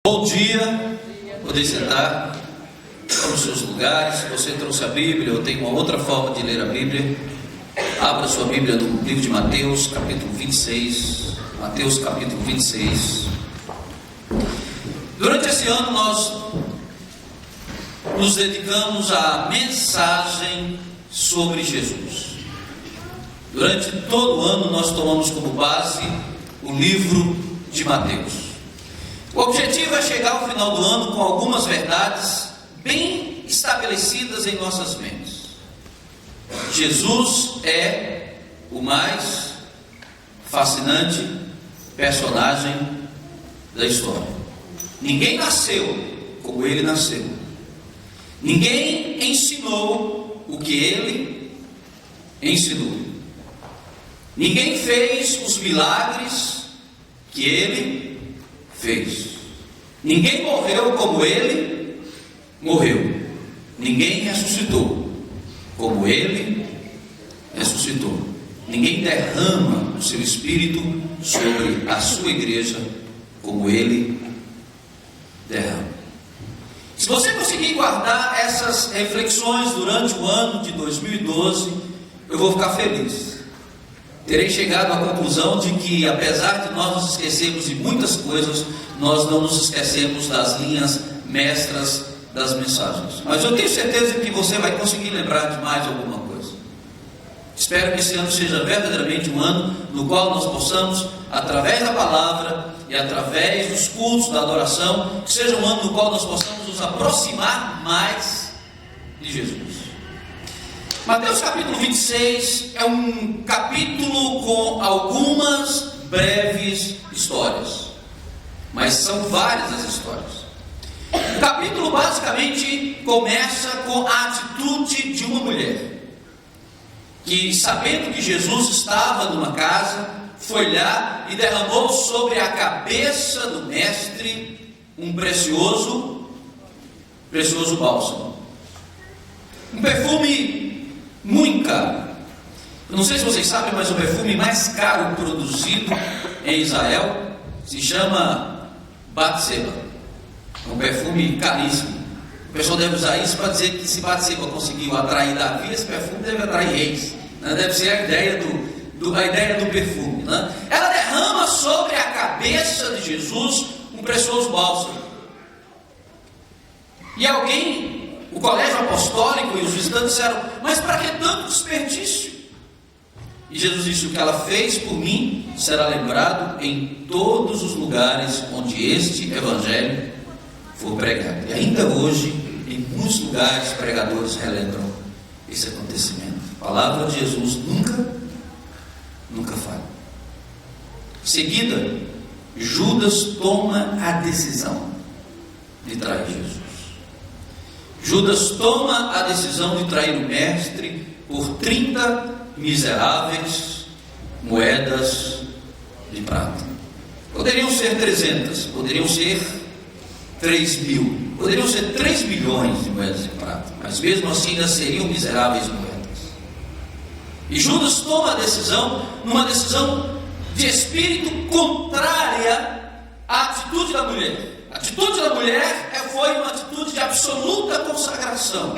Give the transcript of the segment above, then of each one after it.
Bom dia, podem sentar, vamos nos seus lugares. Se você trouxe a Bíblia ou tem uma outra forma de ler a Bíblia, abra sua Bíblia no livro de Mateus, capítulo 26. Mateus, capítulo 26. Durante esse ano nós nos dedicamos à mensagem sobre Jesus. Durante todo o ano nós tomamos como base o livro de Mateus. O objetivo é chegar ao final do ano com algumas verdades bem estabelecidas em nossas mentes. Jesus é o mais fascinante personagem da história. Ninguém nasceu como ele nasceu. Ninguém ensinou o que ele ensinou. Ninguém fez os milagres que ele fez. Ninguém morreu como ele morreu. Ninguém ressuscitou como ele ressuscitou. Ninguém derrama o seu espírito sobre a sua igreja como ele derrama. Se você conseguir guardar essas reflexões durante o ano de 2012, eu vou ficar feliz. Terei chegado à conclusão de que, apesar de nós nos esquecermos de muitas coisas, nós não nos esquecemos das linhas mestras das mensagens. Mas eu tenho certeza que você vai conseguir lembrar de mais alguma coisa. Espero que esse ano seja verdadeiramente um ano no qual nós possamos, através da palavra e através dos cultos, da adoração, que seja um ano no qual nós possamos nos aproximar mais de Jesus. Mateus capítulo 26 é um capítulo com algumas breves histórias, mas são várias as histórias. O capítulo basicamente começa com a atitude de uma mulher, que, sabendo que Jesus estava numa casa, foi lá e derramou sobre a cabeça do mestre um precioso bálsamo, um perfume muito caro. Eu não sei se vocês sabem, mas o perfume mais caro produzido em Israel se chama Batseba. É um perfume caríssimo. O pessoal deve usar isso para dizer que se Batseba conseguiu atrair Davi, esse perfume deve atrair reis, né? Deve ser a ideia do perfume, né? Ela derrama sobre a cabeça de Jesus um precioso bálsamo. E alguém, o colégio apostólico e os visitantes disseram: mas para que tanto desperdício? E Jesus disse: o que ela fez por mim será lembrado em todos os lugares onde este evangelho for pregado. E ainda hoje, em muitos lugares, pregadores relembram esse acontecimento. A palavra de Jesus nunca falha. Em seguida, Judas toma a decisão de trair Jesus. Judas toma a decisão de trair o mestre por 30 miseráveis moedas de prata. Poderiam ser 300, poderiam ser 3.000, poderiam ser 3 milhões de moedas de prata, mas mesmo assim ainda seriam miseráveis moedas. E Judas toma a decisão, numa decisão de espírito contrária à atitude da mulher. A atitude da mulher foi uma atitude de absoluta consagração.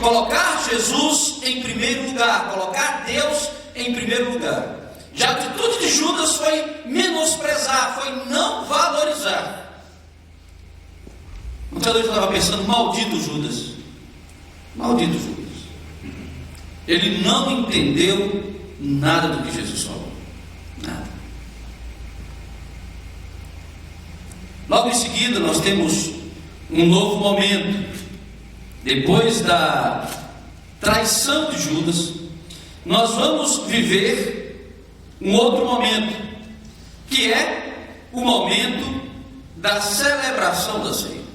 Colocar Jesus em primeiro lugar, colocar Deus em primeiro lugar. Já a atitude de Judas foi menosprezar, foi não valorizar. Muitas vezes eu estava pensando: maldito Judas. Maldito Judas. Ele não entendeu nada do que Jesus falou. Nada. Logo em seguida nós temos um novo momento. Depois da traição de Judas, nós vamos viver um outro momento, que é o momento da celebração da ceia.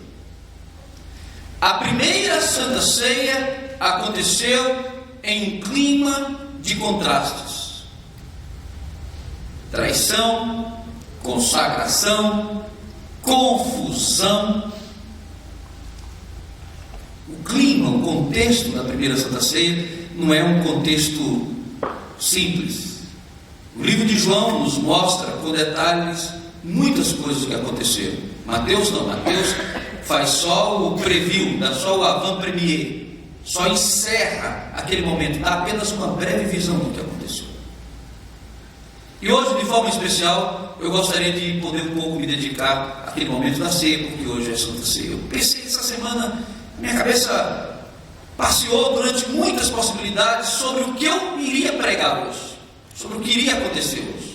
A primeira Santa Ceia aconteceu em um clima de contrastes: traição, consagração, confusão. O clima, o contexto da primeira Santa Ceia não é um contexto simples. O livro de João nos mostra com detalhes muitas coisas que aconteceram, Mateus não, Mateus faz só o preview, dá só o avant-première, só encerra aquele momento, dá apenas uma breve visão do que aconteceu. E hoje, de forma especial, eu gostaria de poder um pouco me dedicar àquele momento da ceia, porque hoje é Santa Ceia. Eu pensei essa semana, minha cabeça passeou durante muitas possibilidades sobre o que eu iria pregar hoje, sobre o que iria acontecer hoje.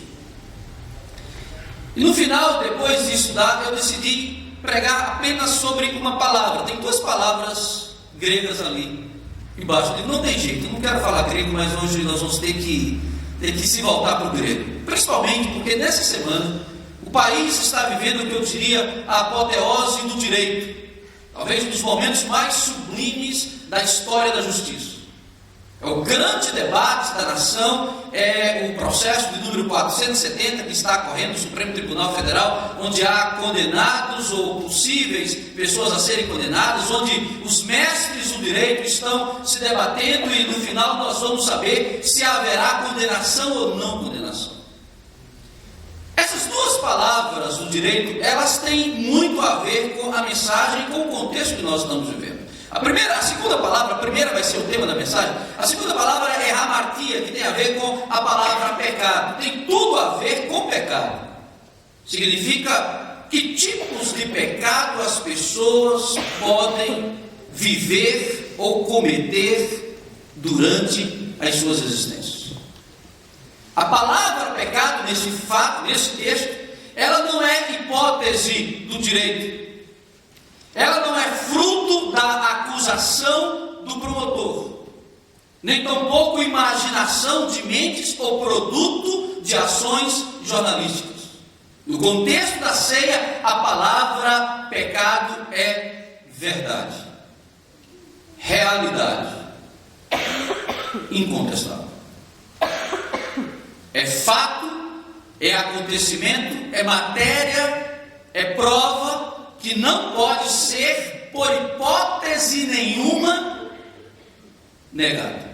E no final, depois de estudar, eu decidi pregar apenas sobre uma palavra. Tem duas palavras gregas ali embaixo. Eu digo, não tem jeito, eu não quero falar grego, mas hoje nós vamos ter que se voltar para o grego. Principalmente porque nessa semana o país está vivendo o que eu diria a apoteose do direito. Talvez um dos momentos mais sublimes da história da justiça. É o grande debate da nação, é o processo de número 470 que está correndo no Supremo Tribunal Federal, onde há condenados ou possíveis pessoas a serem condenadas, onde os mestres do direito estão se debatendo e no final nós vamos saber se haverá condenação ou não condenação. Essas duas palavras do direito, elas têm muito a ver com a mensagem, com o contexto que nós estamos vivendo. A segunda palavra, a primeira vai ser o tema da mensagem, a segunda palavra é hamartia, que tem a ver com a palavra pecado, tem tudo a ver com pecado. Significa que tipos de pecado as pessoas podem viver ou cometer durante as suas existências. A palavra pecado, nesse texto, ela não é hipótese do direito. Ela não é fruto da acusação do promotor, nem tampouco imaginação de mentes ou produto de ações jornalísticas. No contexto da ceia, a palavra pecado é verdade, realidade, incontestável. É fato, é acontecimento, é matéria, é prova que não pode ser, por hipótese nenhuma, negado.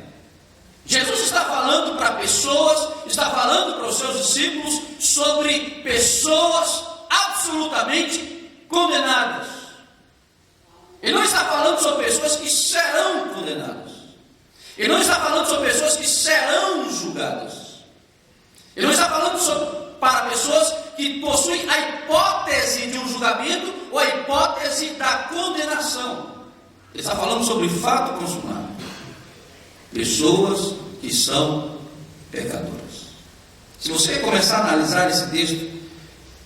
Jesus está falando para pessoas, está falando para os seus discípulos sobre pessoas absolutamente condenadas. Ele não está falando sobre pessoas que serão condenadas. Ele não está falando sobre pessoas que serão julgadas. Ele não está falando para pessoas que possuem a hipótese de um julgamento ou a hipótese da condenação. Ele está falando sobre fato consumado. Pessoas que são pecadoras. Se você começar a analisar esse texto,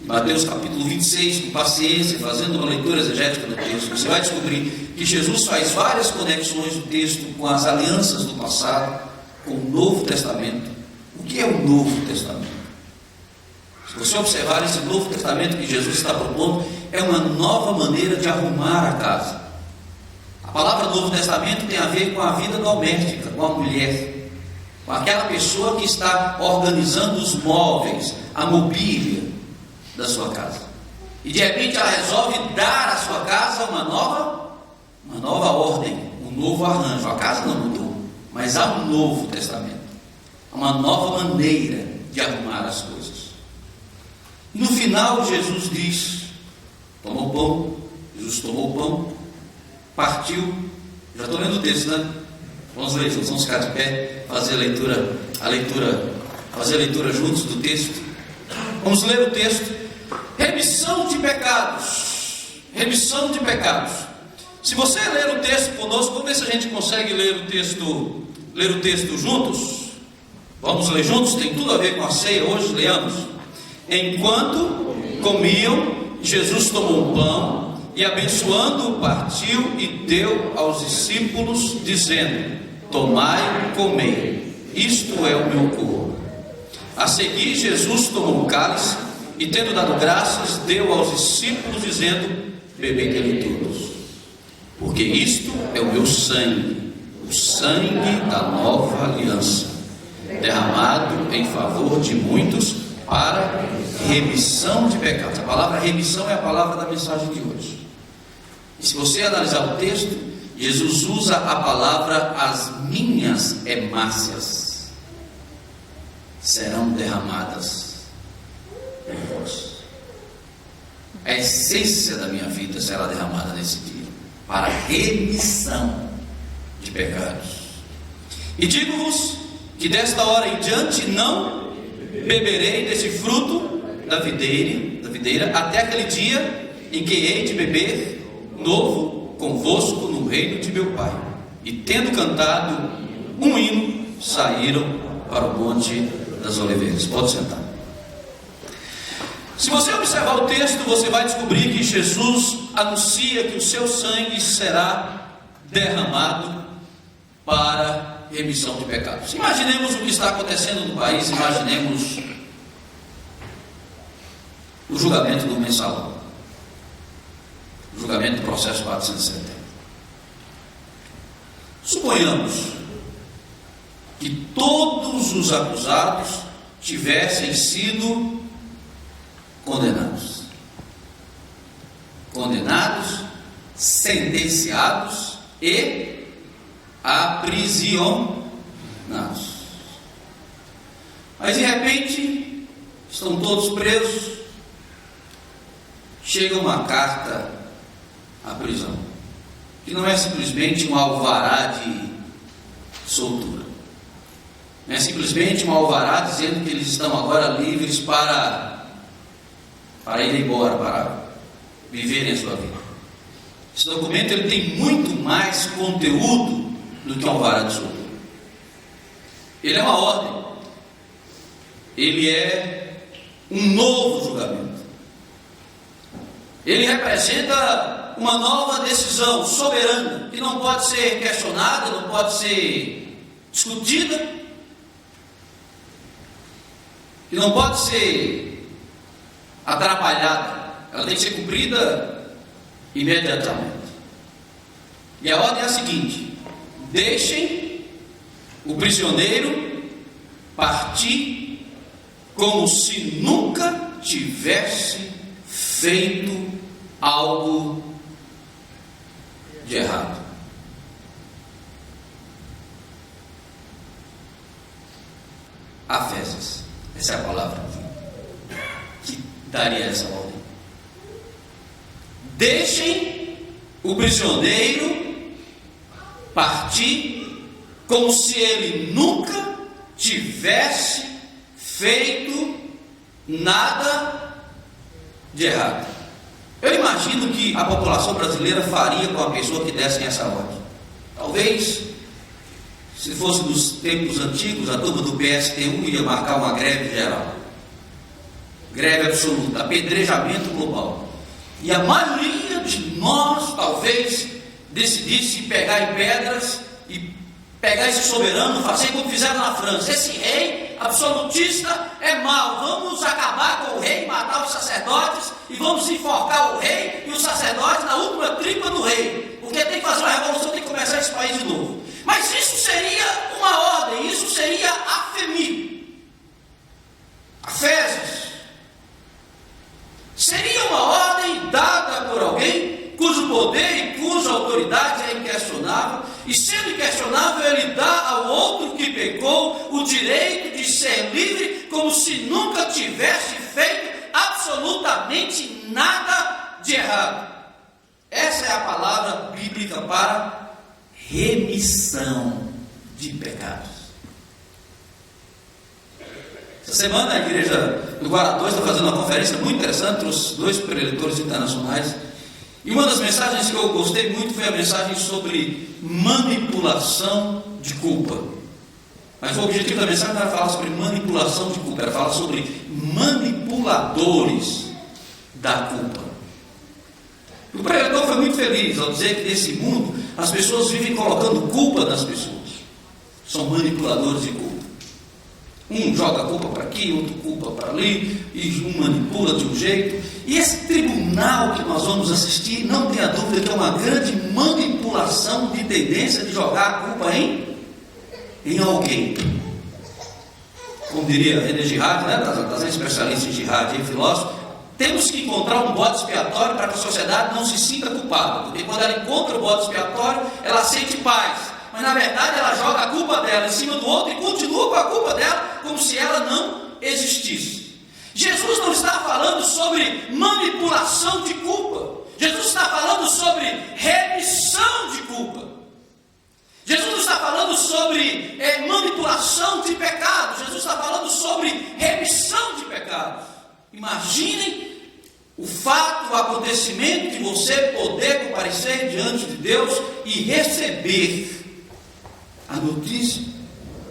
em Mateus capítulo 26, com paciência, fazendo uma leitura exegética do texto, você vai descobrir que Jesus faz várias conexões do texto com as alianças do passado, com o Novo Testamento. O que é o Novo Testamento? Se você observar esse Novo Testamento que Jesus está propondo, é uma nova maneira de arrumar a casa. A palavra Novo Testamento tem a ver com a vida doméstica, com a mulher, com aquela pessoa que está organizando os móveis, a mobília da sua casa. E de repente ela resolve dar à sua casa uma nova ordem, um novo arranjo. A casa não mudou, mas há um Novo Testamento. Uma nova maneira de arrumar as coisas. No final, Jesus diz: tomou o pão. Jesus tomou o pão, partiu. Já estou lendo o texto, né? Vamos ler, vamos ficar de pé, fazer a leitura juntos do texto. Vamos ler o texto. Remissão de pecados. Remissão de pecados. Se você ler o texto conosco, vamos ver se a gente consegue ler o texto juntos. Vamos ler juntos, tem tudo a ver com a ceia hoje, leamos. Enquanto comiam, Jesus tomou o pão e abençoando-o partiu e deu aos discípulos, dizendo: tomai e comei, isto é o meu corpo. A seguir Jesus tomou o cálice e tendo dado graças, deu aos discípulos, dizendo: bebei dele todos, porque isto é o meu sangue, o sangue da nova aliança, derramado em favor de muitos para remissão de pecados. A palavra remissão é a palavra da mensagem de hoje. E se você analisar o texto, Jesus usa a palavra: as minhas hemácias serão derramadas em vós. a essência da minha vida será derramada nesse dia, para remissão de pecados. E digo-vos que desta hora em diante não beberei desse fruto da videira, até aquele dia em que hei de beber novo convosco no reino de meu Pai. E tendo cantado um hino, saíram para o Monte das Oliveiras. Pode sentar. Se você observar o texto, você vai descobrir que Jesus anuncia que o seu sangue será derramado para remissão de pecados. Imaginemos o que está acontecendo no país, imaginemos o julgamento do mensalão, o julgamento do processo 470. Suponhamos que todos os acusados tivessem sido condenados, sentenciados e aprisionados. Mas de repente estão todos presos. Chega uma carta à prisão, que não é simplesmente um alvará de soltura, não é simplesmente um alvará dizendo que eles estão agora livres para ir embora, para viverem a sua vida. Esse documento ele tem muito mais conteúdo do que um alvará de soltura. Ele é uma ordem, ele é um novo julgamento. Ele representa uma nova decisão soberana, que não pode ser questionada, não pode ser discutida, que não pode ser atrapalhada. Ela tem que ser cumprida imediatamente. E a ordem é a seguinte: deixem o prisioneiro partir como se nunca tivesse feito algo de errado. Afésias, essa é a palavra que daria essa ordem. Deixem o prisioneiro partir como se ele nunca tivesse feito nada de errado. Eu imagino que a população brasileira faria com a pessoa que desse essa ordem. Talvez, se fosse nos tempos antigos, a turma do PSTU ia marcar uma greve geral, greve absoluta, apedrejamento global. E a maioria de nós talvez decidisse pegar em pedras e pegar esse soberano, fazer como fizeram na França. Esse rei absolutista é mau, vamos acabar com o rei, matar os sacerdotes e vamos enforcar o rei e os sacerdotes na última tripa do rei, porque tem que fazer uma revolução, tem que começar esse país de novo. Mas isso seria uma ordem, isso seria a FEMI, a Fezes. Seria uma ordem dada por alguém cujo poder e cuja autoridade é inquestionável, e sendo inquestionável, ele dá ao outro que pecou o direito de ser livre, como se nunca tivesse feito absolutamente nada de errado. Essa é a palavra bíblica para remissão de pecados. Essa semana a igreja do Guará está fazendo uma conferência muito interessante, trouxe 2 preletores internacionais. E uma das mensagens que eu gostei muito foi a mensagem sobre manipulação de culpa. Mas o objetivo da mensagem não era falar sobre manipulação de culpa, era falar sobre manipuladores da culpa. O pregador foi muito feliz ao dizer que nesse mundo as pessoas vivem colocando culpa nas pessoas. São manipuladores de culpa. Um joga a culpa para aqui, outro culpa para ali, e um manipula de um jeito. E esse tribunal que nós vamos assistir, não tenha dúvida que é uma grande manipulação de tendência de jogar a culpa em alguém. Como diria René Girard, né, das especialistas em Girard e filósofo, temos que encontrar um bode expiatório para que a sociedade não se sinta culpada, porque quando ela encontra o bode expiatório, ela sente paz. Mas na verdade ela joga a culpa dela em cima do outro e continua com a culpa dela como se ela não existisse. Jesus não está falando sobre manipulação de culpa. Jesus está falando sobre remissão de culpa. Jesus não está falando sobre manipulação de pecados. Jesus está falando sobre remissão de pecados. Imaginem o fato, o acontecimento de você poder comparecer diante de Deus e receber a notícia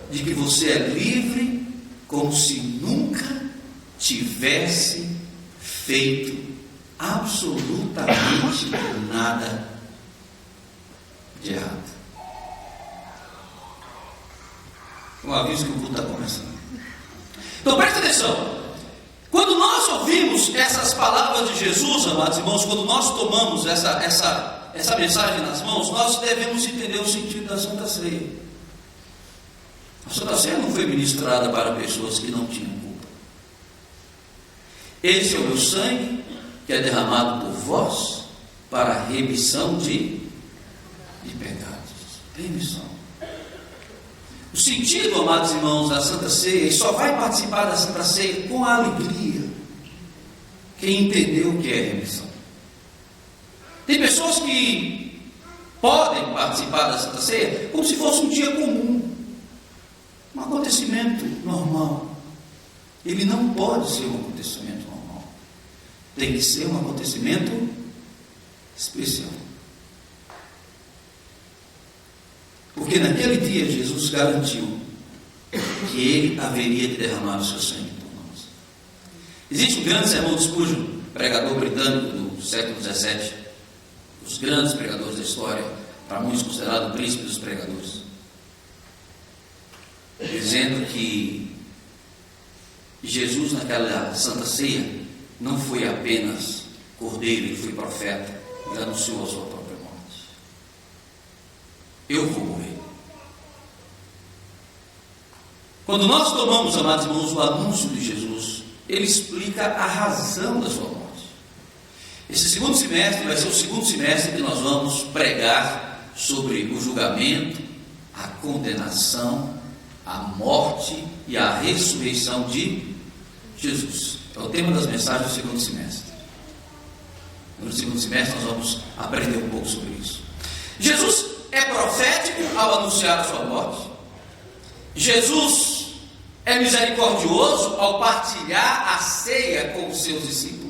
de que você é livre, como se nunca tivesse feito absolutamente nada de errado. Um aviso que o culto está começando. Então presta atenção. Quando nós ouvimos essas palavras de Jesus, amados irmãos, quando nós tomamos essa mensagem nas mãos, nós devemos entender o sentido da Santa Ceia. A Santa Ceia não foi ministrada para pessoas que não tinham culpa. Esse é o meu sangue, que é derramado por vós, para a remissão de pecados. Remissão. O sentido, amados irmãos, da Santa Ceia, e só vai participar da Santa Ceia com alegria quem entendeu o que é remissão. Tem pessoas que podem participar da Santa Ceia como se fosse um dia comum, um acontecimento normal. Ele não pode ser um acontecimento normal. Tem que ser um acontecimento especial. Porque naquele dia Jesus garantiu que ele haveria de derramar o seu sangue por nós. Existe um grande sermão de Spurgeon, pregador britânico do século XVII, dos grandes pregadores da história, para muitos considerado o príncipe dos pregadores, dizendo que Jesus naquela Santa Ceia não foi apenas cordeiro, ele foi profeta, ele anunciou a sua própria morte. Eu vou morrer. Quando nós tomamos, amados irmãos, o anúncio de Jesus, ele explica a razão da sua morte. Esse segundo semestre vai ser o segundo semestre que nós vamos pregar sobre o julgamento, a condenação, a morte e a ressurreição de Jesus. É o tema das mensagens do segundo semestre. No segundo semestre nós vamos aprender um pouco sobre isso. Jesus é profético ao anunciar a sua morte. Jesus é misericordioso ao partilhar a ceia com os seus discípulos.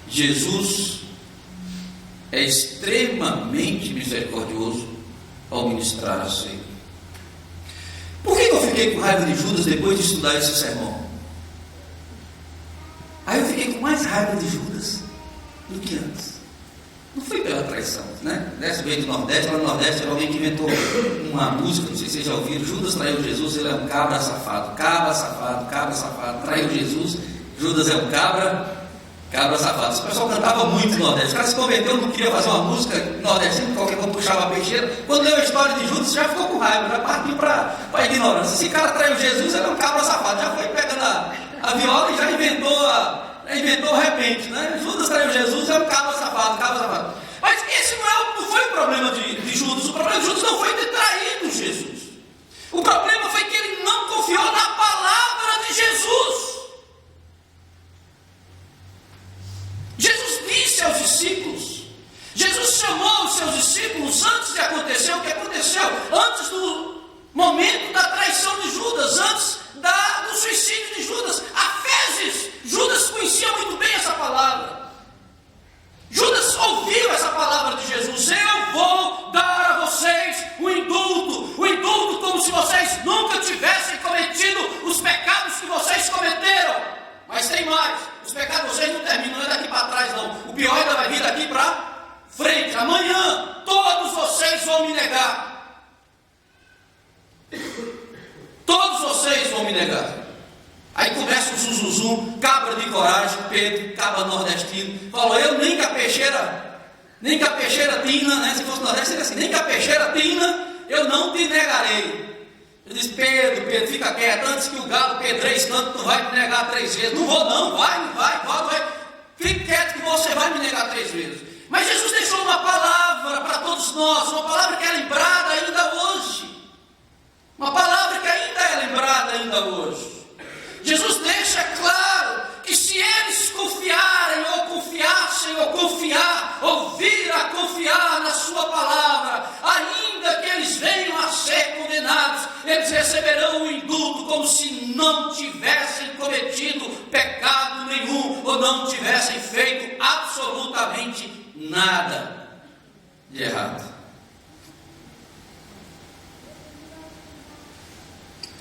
Jesus é extremamente misericordioso ao ministrar a ceia. Por que eu fiquei com raiva de Judas depois de estudar esse sermão? Aí eu fiquei com mais raiva de Judas do que antes. Não foi pela traição, né? Dessa veio do Nordeste, lá no Nordeste era alguém que inventou uma música, não sei se vocês já ouviram. Judas traiu Jesus, ele é um cabra safado, traiu Jesus. Judas é um cabra safado. Esse pessoal cantava muito no Nordeste. O cara se converteu, não queria fazer uma música nordestina, qualquer um puxava a peixeira. Quando leu a história de Judas, já ficou com raiva, já partiu para ignorância. Esse cara traiu Jesus, ele é um cabra safado, já foi pegando a viola e já inventou o repente, né? Judas traiu Jesus, é um cabra safado. Mas esse não foi o problema de Judas. O problema de Judas não foi ter traído Jesus. O problema foi que ele não confiou na palavra de Jesus. Jesus disse aos discípulos, Jesus chamou os seus discípulos antes de acontecer o que aconteceu, antes do momento da traição de Judas, antes do suicídio de Judas, a fezes. Judas conhecia muito bem essa palavra. Judas ouviu essa palavra de Jesus: eu vou dar a vocês o indulto como se vocês nunca tivessem cometido os pecados que vocês cometeram. Mas tem mais, os pecados de vocês não terminam, não é daqui para trás não, o pior ainda vai vir daqui para frente. Amanhã todos vocês vão me negar. Todos vocês vão me negar. Aí começa o zuzuzum, cabra de coragem, Pedro, cabra nordestino, falou: eu nem que a peixeira tina, né? Se fosse nordeste seria assim: nem que a peixeira tina, eu não te negarei. Eu disse: Pedro, fica quieto, antes que o galo pedreie tanto, tu vai me negar 3 vezes. Não vou não, vai. Fique quieto que você vai me negar 3 vezes. Mas Jesus deixou uma palavra para todos nós, uma palavra que é lembrada ainda hoje. Uma palavra que ainda é lembrada ainda hoje. Jesus deixa eles receberão o indulto como se não tivessem cometido pecado nenhum, ou não tivessem feito absolutamente nada de errado.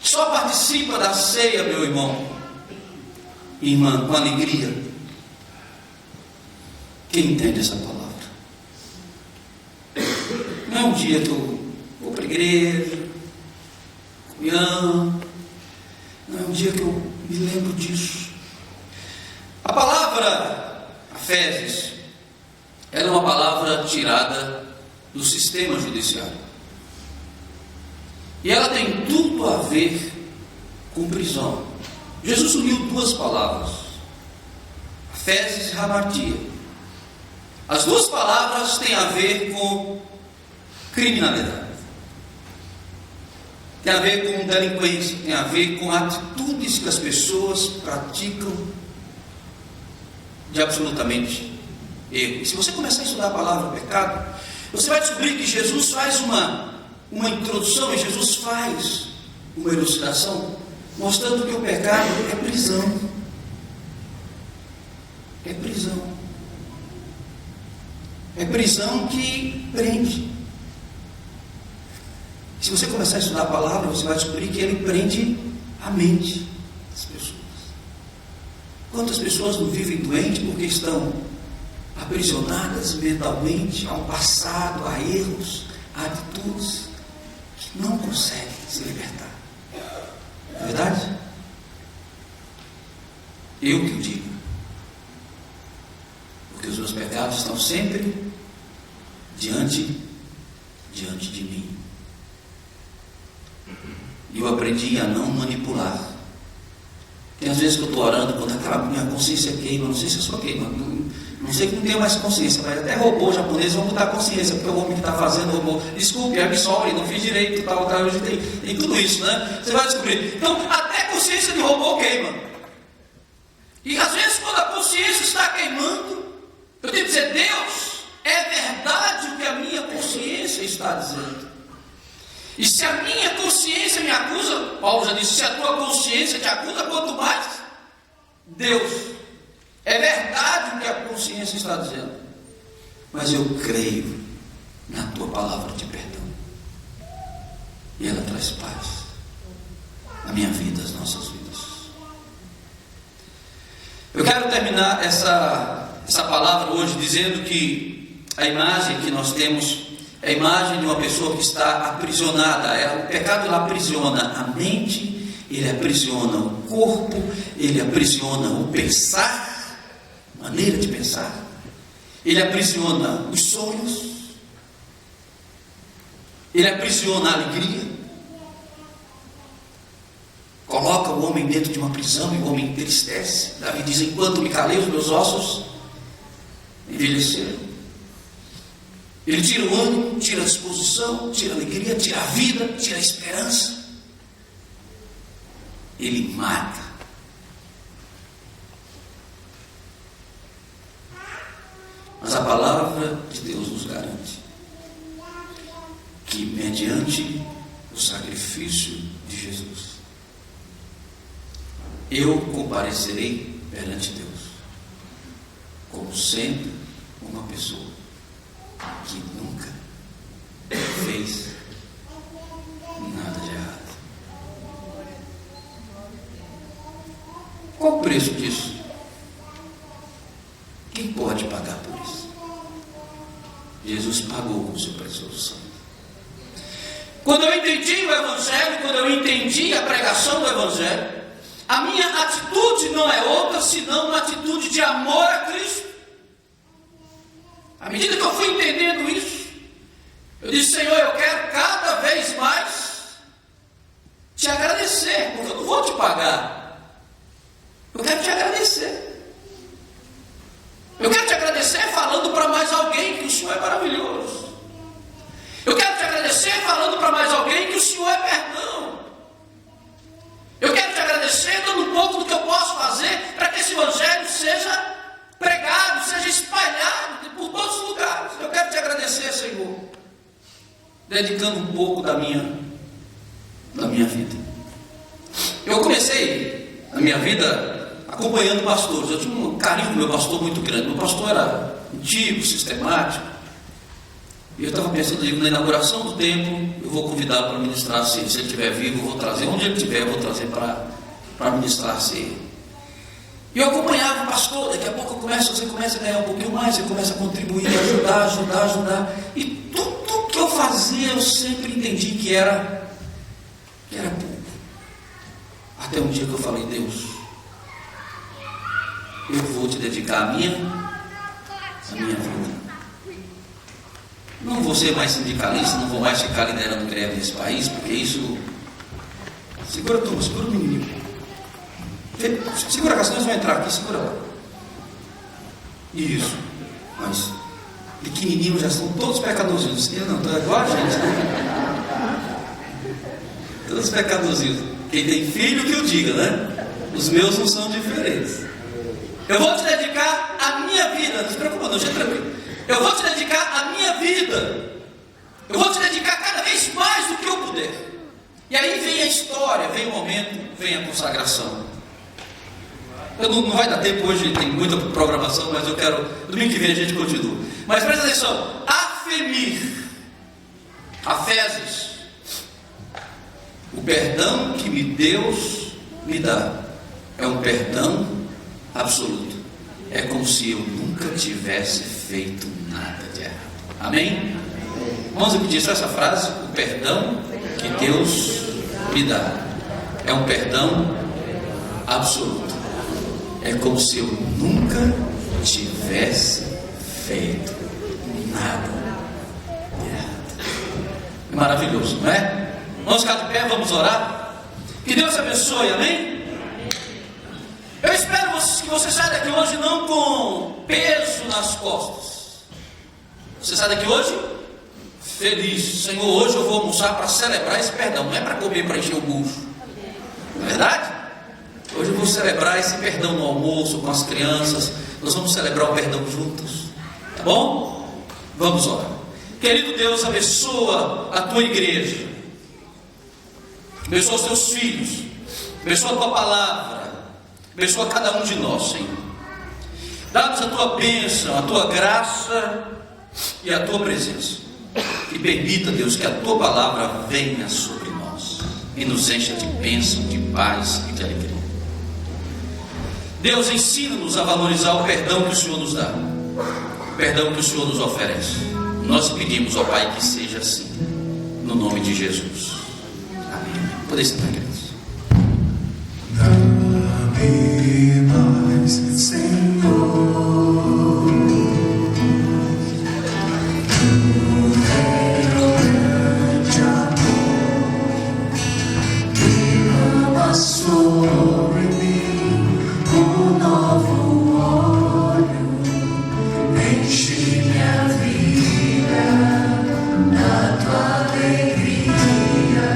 Só participa da ceia, meu irmão, irmã, com alegria, quem entende essa palavra. Não é um dia que eu vou para a igreja, comunhão, não é um dia que eu me lembro disso. A palavra Efésios, ela é uma palavra tirada do sistema judiciário. E ela tem tudo a ver com prisão. Jesus uniu duas palavras, Efésios e hamartia. As duas palavras têm a ver com criminalidade, tem a ver com delinquência, tem a ver com atitudes que as pessoas praticam de absolutamente erro. E se você começar a estudar a palavra pecado, você vai descobrir que Jesus faz uma introdução, e Jesus faz uma elucidação, mostrando que o pecado é prisão. É prisão. É prisão que prende. Se você começar a estudar a palavra, você vai descobrir que ele prende a mente das pessoas. Quantas pessoas não vivem doentes porque estão aprisionadas mentalmente a um passado, a erros, a atitudes que não conseguem se libertar? Não é verdade? Eu que o digo, porque os meus pecados estão sempre diante de mim. E eu aprendi a não manipular. Tem às vezes que eu estou orando, quando aquela minha consciência queima, não sei se é só queima, não sei que não tenho mais consciência, mas até robô japonês vão botar consciência, porque o homem que está fazendo robô, desculpe, absorve, não fiz direito, tal, hoje tem tudo isso, né? Você vai descobrir. Então, até consciência de robô queima. E às vezes, quando a consciência está queimando, eu tenho que dizer: Deus, é verdade o que a minha consciência está dizendo. E se a minha consciência me acusa, Paulo já disse, se a tua consciência te acusa, quanto mais Deus. É verdade o que a consciência está dizendo, mas eu creio na tua palavra de perdão, e ela traz paz na minha vida, nas nossas vidas. Eu quero terminar essa palavra hoje dizendo que a imagem que nós temos é a imagem de uma pessoa que está aprisionada. O pecado, ele aprisiona a mente, ele aprisiona o corpo, ele aprisiona o pensar, maneira de pensar, ele aprisiona os sonhos, ele aprisiona a alegria, coloca o homem dentro de uma prisão e o homem entristece. Davi diz: enquanto me calei, os meus ossos envelheceram. Ele tira o ânimo, tira a disposição, tira a alegria, tira a vida, tira a esperança. Ele mata. Mas a palavra de Deus nos garante que, mediante o sacrifício de Jesus, eu comparecerei perante Deus como sendo uma pessoa que nunca fez nada de errado. Qual o preço disso? Quem pode pagar por isso? Jesus pagou com o seu precioso sangue. Quando eu entendi o Evangelho, quando eu entendi a pregação do Evangelho, a minha atitude não é outra senão uma atitude de amor a Cristo. À medida que eu fui entendendo isso, eu disse: Senhor, eu quero cada vez mais te agradecer, porque eu não vou te pagar, eu quero te agradecer. Eu quero te agradecer falando para mais alguém que o Senhor é maravilhoso. Eu quero te agradecer falando para mais alguém que o Senhor é perdão. Eu quero te agradecer dando um pouco do que eu posso fazer para que esse Evangelho seja pregado, seja espalhado por todos os lugares. Eu quero te agradecer, Senhor, dedicando um pouco da minha minha vida. Eu comecei a minha vida acompanhando pastores. Eu tinha um carinho com meu pastor muito grande. Meu pastor era antigo, sistemático. E eu estava pensando, na inauguração do templo, eu vou convidá-lo para ministrar a ceia. Se ele estiver vivo, eu vou trazer. Onde ele estiver, eu vou trazer para ministrar a ceia. E eu acompanhava o pastor. Daqui a pouco você começa a ganhar um pouquinho mais, você começa a contribuir, ajudar. E tudo que eu fazia, eu sempre entendi que era pouco. Até um dia que eu falei: Deus, eu vou te dedicar a minha vida. Não vou ser mais sindicalista, não vou mais ficar liderando greve nesse país, porque isso... Segura tudo, segura o menino. Segura, as nós vão entrar aqui, segura lá. Isso. Mas pequenininhos já são todos pecadorzinhos. Não, é igual a gente, né? Todos pecadorzinhos. Quem tem filho que o diga, né? Os meus não são diferentes. Eu vou te dedicar a minha vida. Não se preocupa não, já tranquilo. Eu vou te dedicar a minha vida. Eu vou te dedicar cada vez mais do que eu puder. E aí vem a história, vem o momento, vem a consagração. Não vai dar tempo hoje, tem muita programação, mas eu quero... Domingo que vem a gente continua. Mas presta atenção. Afemir. Aféses. O perdão que Deus me dá é um perdão absoluto. É como se eu nunca tivesse feito nada de errado. Amém? Vamos repetir só essa frase. O perdão que Deus me dá é um perdão absoluto. É como se eu nunca tivesse feito nada de errado. É maravilhoso, não é? Vamos ficar de pé, vamos orar. Que Deus abençoe, amém? Eu espero que você saia daqui hoje não com peso nas costas. Você sai daqui hoje feliz. Senhor, hoje eu vou almoçar para celebrar esse perdão. Não é para comer, para encher o bucho. Não é verdade? Hoje eu vou celebrar esse perdão no almoço com as crianças. Nós vamos celebrar o perdão juntos. Tá bom? Vamos orar. Querido Deus, abençoa a tua igreja. Abençoa os teus filhos. Abençoa a tua palavra. Abençoa cada um de nós, Senhor. Dá-nos a tua bênção, a tua graça e a tua presença. E permita, Deus, que a tua palavra venha sobre nós e nos encha de bênção, de paz e de alegria. Deus, ensina-nos a valorizar o perdão que o Senhor nos dá, o perdão que o Senhor nos oferece. Nós pedimos ao Pai que seja assim, no nome de Jesus. Amém. Podem sentar, queridos. Dá-me mais, Senhor. Sobre mim um novo óleo, enche minha vida na tua alegria.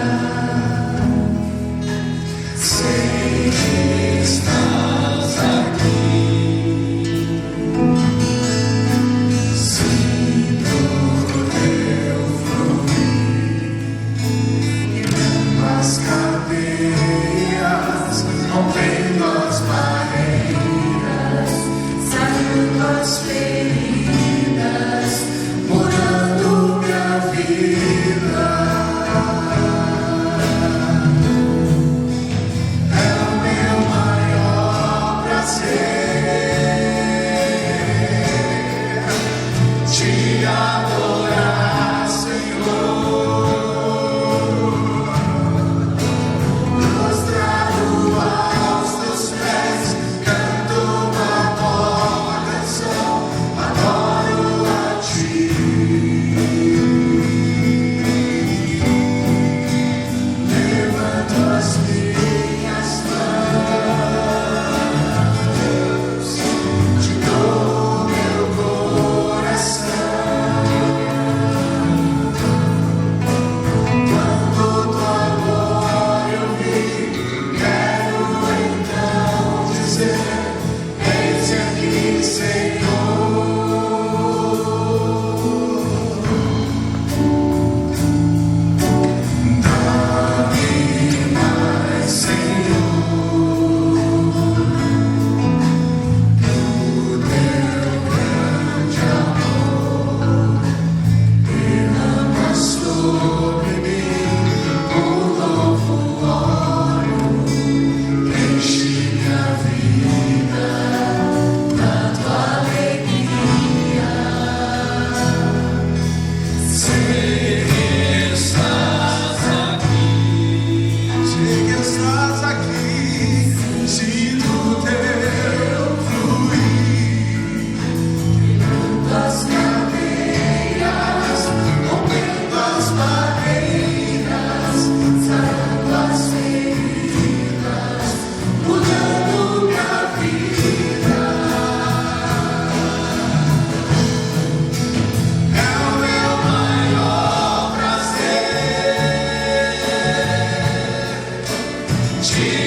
Te